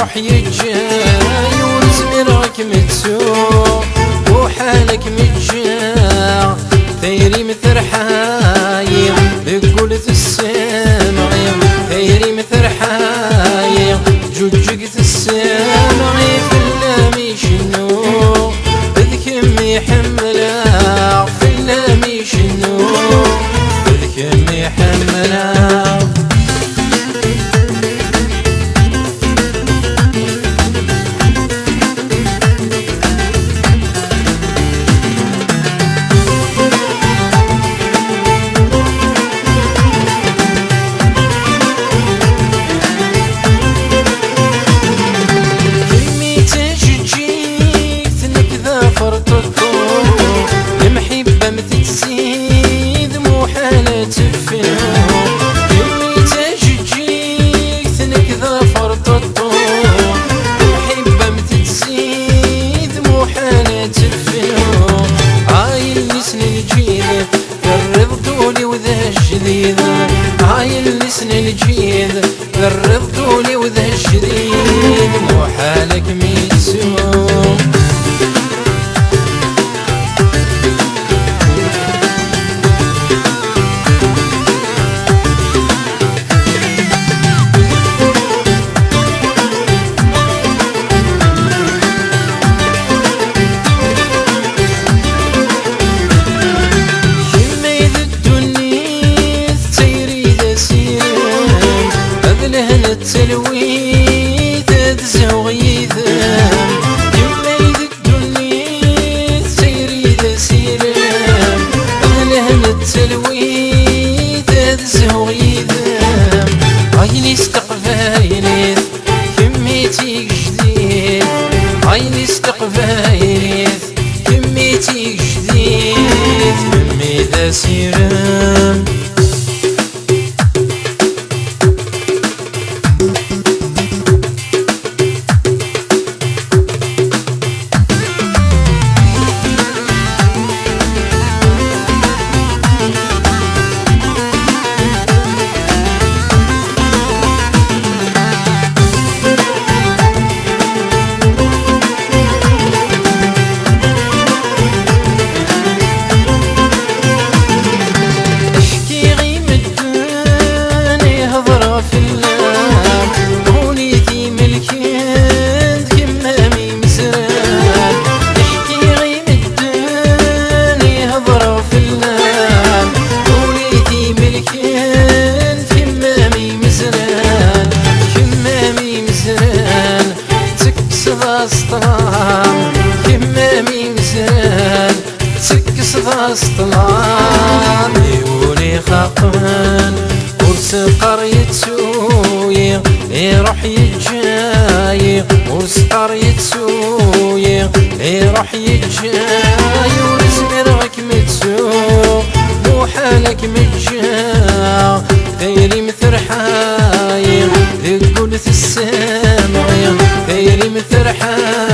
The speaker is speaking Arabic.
يروح يجاي ونزمرك متسوق وحالك متجاع ثيري مثرحاي بقولة السامع ثيري مثرحاي جوجقت السامع في اللامي شنو بذكم يحملا في اللامي شنو بذكم يحملا المحبة متتزيد مو حالة تفنو يمي تجيك تنكذا فرط الطور المحبة متتزيد مو حالة تفنو هاي السن الجيد قربتولي وذا الجديد هاي السن الجيد قربتولي وذا الجديد مو حالك ميتسو التلويث تزوغ يذم يميد الدنيا سيري ذا سيرم أهلهن التلويث تزوغ يذم عيني استقفاينيث كميتي جديد عيني استقفاينيث كميتي جديد يمي ذا سيرم كمامي مزال تكس ضاسطلان يولي خاقن ورس قرية سوية يروح يجاي ورس قرية سوية يروح يجاي ورس مرغك متسوق مو حالك متجاع ثيري مثرحاي ذي قولة السامع ثيري مثرحاي